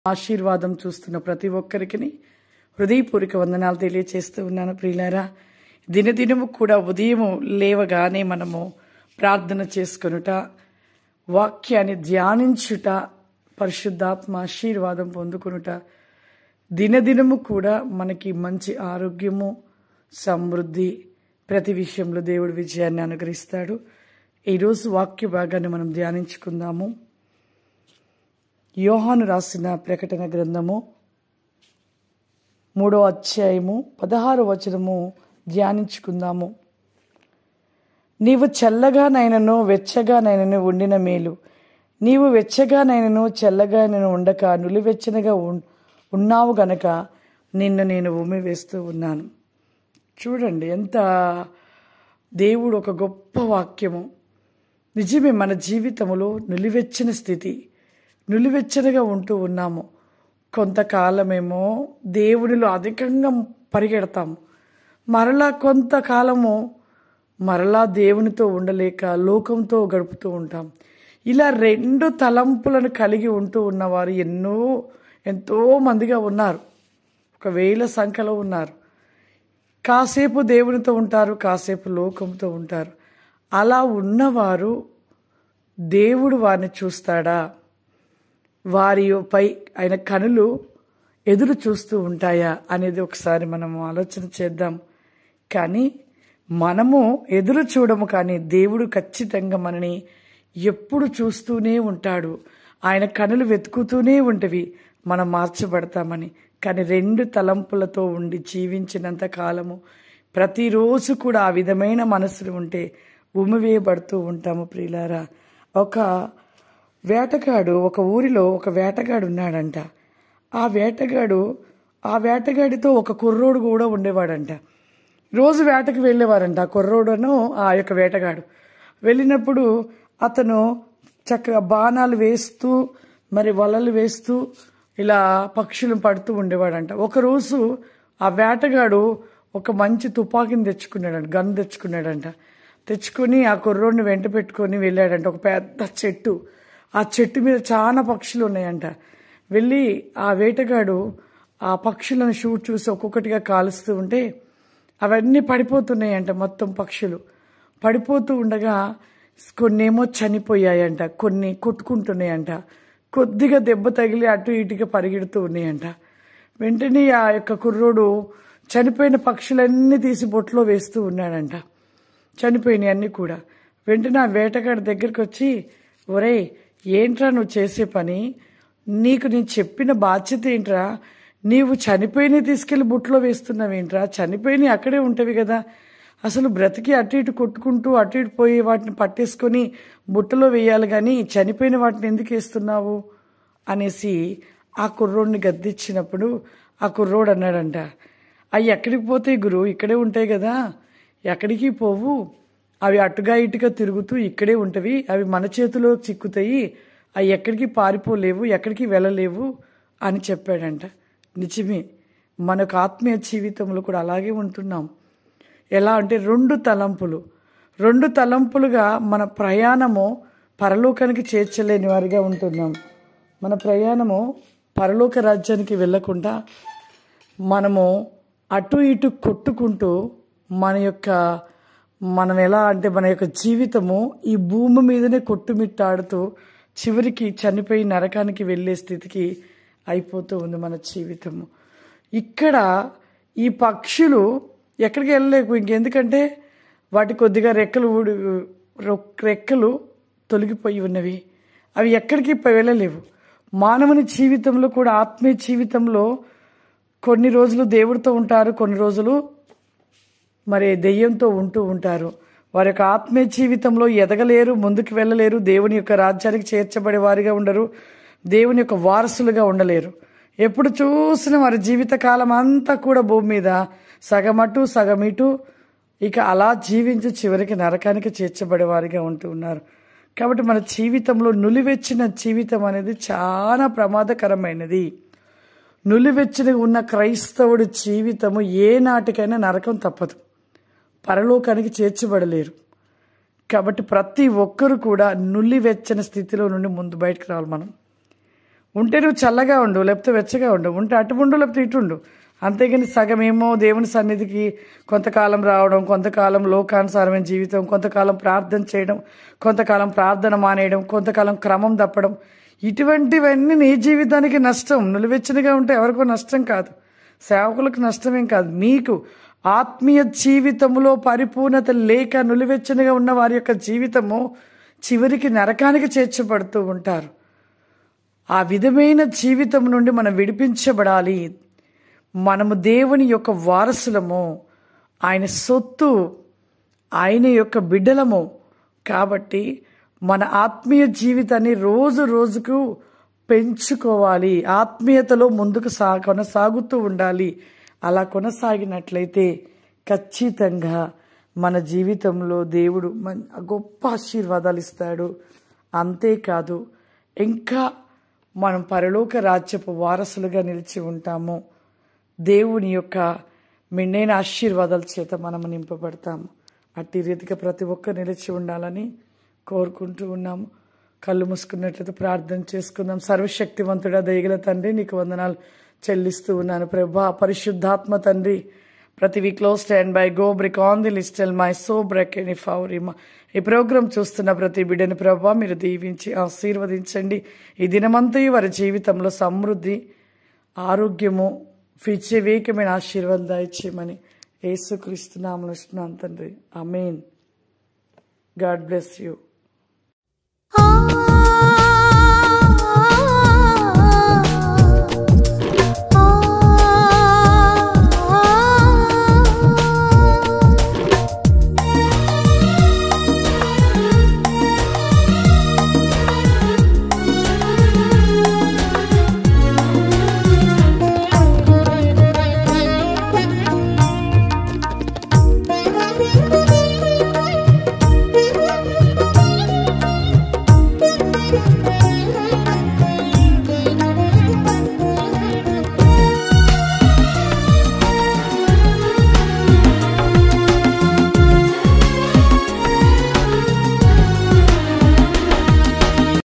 ఆశీర్వాదం చూస్తున్న ప్రతి ఒక్కరికి హృదయపూర్వక వందనాలు తెలియజేస్తూ ఉన్నాను. ప్రియులారా, దినదినము కూడా ఉదయం లేవగానే మనము ప్రార్థన చేసుకొనుట, వాక్యాన్ని ధ్యానించుట, పరిశుద్ధాత్మ ఆశీర్వాదం పొందుకొనుట, దినదినము కూడా మనకి మంచి ఆరోగ్యము, సమృద్ధి, ప్రతి విషయంలో దేవుడు విజయాన్ని అనుగ్రహిస్తాడు. ఈరోజు వాక్య భాగాన్ని మనం ధ్యానించుకుందాము. యోహాను రాసిన ప్రకటన గ్రంథము 3వ అధ్యాయము 16వ వచనము ధ్యానించుకుందాము. నీవు చల్లగానైనను వెచ్చగానైనను ఉండిన మేలు, నీవు వెచ్చగానైనను చల్లగానైనను ఉండక నులివెచ్చనగా ఉన్నావు గనక నిన్ను నేను ఉమ్మివేస్తూ ఉన్నాను. చూడండి, ఎంత దేవుడు ఒక గొప్ప వాక్యము. నిజమే, మన జీవితంలో నులివెచ్చని స్థితి, నులివెచ్చనగా ఉంటూ ఉన్నాము. కొంతకాలమేమో దేవునిలో అధికంగా పరిగెడతాము, మరలా కొంతకాలము మరలా దేవునితో ఉండలేక లోకంతో గడుపుతూ ఉంటాం. ఇలా రెండు తలంపులను కలిగి ఉంటూ ఉన్నవారు ఎంతో మందిగా ఉన్నారు. 1000 సంఖ్యలో ఉన్నారు. కాసేపు దేవునితో ఉంటారు, కాసేపు లోకంతో ఉంటారు. అలా ఉన్నవారు దేవుడు వారిని చూస్తాడా? వారిపై ఆయన కనులు ఎదురు చూస్తూ ఉంటాయా అనేది ఒకసారి మనము ఆలోచన చేద్దాం. కానీ మనము ఎదురు చూడము, కానీ దేవుడు ఖచ్చితంగా మనని ఎప్పుడు చూస్తూనే ఉంటాడు. ఆయన కనులు వెతుకుతూనే ఉంటవి మనం మార్చబడతామని. కానీ 2 తలంపులతో ఉండి జీవించినంత కాలము ప్రతిరోజు కూడా ఆ విధమైన మనసులు ఉంటే ఉమ్మివేయబడుతూ ఉంటాము. ప్రియులారా, ఒక ఊరిలో ఒక వేటగాడు ఉన్నాడంట. ఆ వేటగాడితో ఒక కుర్రోడు కూడా ఉండేవాడంట. రోజు వేటకు వెళ్ళేవారంట ఆ కుర్రోడును ఆ యొక్క వేటగాడు. వెళ్ళినప్పుడు అతను చక్కగా బాణాలు వేస్తూ, మరి వలలు వేస్తూ ఇలా పక్షులను పడుతూ ఉండేవాడంట. ఒకరోజు ఆ వేటగాడు ఒక మంచి తుపాకీని గన్ తెచ్చుకున్నాడంట. తెచ్చుకొని ఆ కుర్రోడిని వెంట పెట్టుకొని వెళ్ళాడంట. ఒక పెద్ద చెట్టు, ఆ చెట్టు మీద చాలా పక్షులు ఉన్నాయంట. వెళ్ళి ఆ వేటగాడు ఆ పక్షులను షూట్ చూసి ఒక్కొక్కటిగా కాలుస్తూ ఉంటే అవన్నీ పడిపోతున్నాయంట. మొత్తం పక్షులు పడిపోతూ ఉండగా కొన్నేమో చనిపోయాయంట, కొన్ని కొట్టుకుంటున్నాయంట, కొద్దిగా దెబ్బ తగిలి అటు ఇటుగా పరిగెడుతూ ఉన్నాయంట. వెంటనే ఆ యొక్క కుర్రోడు చనిపోయిన పక్షులన్నీ తీసి బొట్లో వేస్తూ ఉన్నాడంట, చనిపోయినాయి అన్నీ కూడా. వెంటనే ఆ వేటగాడి దగ్గరికి వచ్చి, ఒరేయ్, ఏంట్రా నువ్వు చేసే పని? నీకు నేను చెప్పిన బాధ్యత ఏంట్రా? నీవు చనిపోయినవి తీసుకెళ్లి బుట్టలో వేస్తున్నావేంట్రా? చనిపోయినవి అక్కడే ఉంటవి కదా, అసలు బ్రతికి అటు ఇటు కొట్టుకుంటూ అటు ఇటు పోయి వాటిని పట్టేసుకొని బుట్టలో వేయాలి, కానీ చనిపోయిన వాటిని ఎందుకు వేస్తున్నావు అనేసి ఆ కుర్రోడిని గద్దించినప్పుడు ఆ కుర్రోడు అన్నాడంట, అవి ఎక్కడికి పోతాయి గురు, ఇక్కడే ఉంటాయి కదా, ఎక్కడికి పోవు, అవి అటుగా ఇటుగా తిరుగుతూ ఇక్కడే ఉంటవి, అవి మన చేతిలో చిక్కుతాయి, అవి ఎక్కడికి పారిపోలేవు, ఎక్కడికి వెళ్ళలేవు అని చెప్పాడంట. నిజమే, మనకు ఆత్మీయ జీవితంలో కూడా అలాగే ఉంటున్నాం. ఎలా అంటే 2 తలంపులుగా మన ప్రయాణము పరలోకానికి చేర్చలేని వారిగా ఉంటున్నాం. మన ప్రయాణము పరలోక రాజ్యానికి వెళ్ళకుండా మనము అటు ఇటు కొట్టుకుంటూ మనం ఎలా అంటే మన యొక్క జీవితము ఈ భూమి మీదనే కొట్టుమిట్టాడుతూ చివరికి చనిపోయి నరకానికి వెళ్ళే స్థితికి అయిపోతూ ఉంది మన జీవితము. ఇక్కడ ఈ పక్షులు ఎక్కడికి వెళ్ళలేవు ఇంకెందుకంటే వాటి కొద్దిగా రెక్కలు తొలగిపోయి ఉన్నవి, అవి ఎక్కడికి వెళ్ళలేవు. మానవుని జీవితంలో కూడా ఆత్మీయ జీవితంలో కొన్ని రోజులు దేవుడితో ఉంటారు, కొన్ని రోజులు మరి దెయ్యంతో ఉంటూ ఉంటారు. వారి యొక్క ఆత్మీయ జీవితంలో ఎదగలేరు, ముందుకు వెళ్ళలేరు, దేవుని యొక్క రాజ్యానికి చేర్చబడే వారిగా ఉండరు, దేవుని యొక్క వారసులుగా ఉండలేరు. ఎప్పుడు చూసినా వారి జీవితకాలం అంతా కూడా భూమి మీద సగమటు సగమిటు ఇక అలా జీవించి చివరికి నరకానికి చేర్చబడే వారిగా ఉంటూ ఉన్నారు. కాబట్టి మన జీవితంలో నులివెచ్చిన జీవితం అనేది చాలా ప్రమాదకరమైనది. నులివెచ్చని ఉన్న క్రైస్తవుడి జీవితము ఏ నాటికైనా నరకం తప్పదు, పరలోకానికి చేర్చబడలేరు. కాబట్టి ప్రతి ఒక్కరు కూడా నులివెచ్చని స్థితిలో నుండి ముందు బయటకు రావాలి. మనం ఉంటే నువ్వు చల్లగా ఉండు, లేకపోతే వెచ్చగా ఉండు, ఉంటే అటు ఉండు లేకపోతే ఇటు ఉండు. అంతేగాని సగమేమో దేవుని సన్నిధికి కొంతకాలం రావడం, కొంతకాలం లోకానుసారమైన జీవితం, కొంతకాలం ప్రార్థన చేయడం, కొంతకాలం ప్రార్థన మానేయడం, కొంతకాలం క్రమం తప్పడం, ఇటువంటివన్నీ నీ జీవితానికి నష్టం. నిలువెచ్చనిగా ఉంటే ఎవరికో నష్టం కాదు, సేవకులకు నష్టమేం కాదు. మీకు ఆత్మీయ జీవితంలో పరిపూర్ణత లేక నిలువెచ్చనిగా ఉన్న వారి యొక్క జీవితము చివరికి నరకానికి చేర్చబడుతూ ఉంటారు. ఆ విధమైన జీవితం నుండి మనం విడిపించబడాలి. మనము దేవుని యొక్క వారసులము, ఆయన సొత్తు, ఆయన యొక్క బిడ్డలము. కాబట్టి మన ఆత్మీయ జీవితాన్ని రోజు రోజుకు పెంచుకోవాలి, ఆత్మీయతలో ముందుకు కొనసాగుతూ ఉండాలి. అలా కొనసాగినట్లయితే ఖచ్చితంగా మన జీవితంలో దేవుడు గొప్ప ఆశీర్వాదాలు ఇస్తాడు. అంతేకాదు ఇంకా మనం పరలోక రాజ్యపు వారసులుగా నిలిచి ఉంటాము. దేవుని యొక్క మెండైన ఆశీర్వాదాల చేత మనము నింపబడతాము. అట్టి రీతిగా ప్రతి ఒక్కరు నిలిచి ఉండాలని కోరుకుంటూ ఉన్నాము. కళ్ళు మూసుకున్నట్లయితే ప్రార్థన చేసుకుందాం. సర్వశక్తివంతుడా దయగల తండ్రి, నీకు వందనాలు చెల్లిస్తూ ఉన్నాను ప్రభా. పరిశుద్ధాత్మ తండ్రి, ప్రతి వీక్లో stand by go break on the లిస్టల్ మై సో బ్రేక్ ఎనీ ఫౌరిమా. ఈ ప్రోగ్రాం చూస్తున్న ప్రతి బిడ్డని ప్రభా మీరు దీవించి ఆశీర్వదించండి. ఈ దినమంతా వారి జీవితంలో సమృద్ధి, ఆరోగ్యము, వివేకమైన ఆశీర్వాదం దయచేయమని యేసుక్రీస్తు నామములో అడుగుతున్నాను తండ్రి. ఆమేన్. God bless you.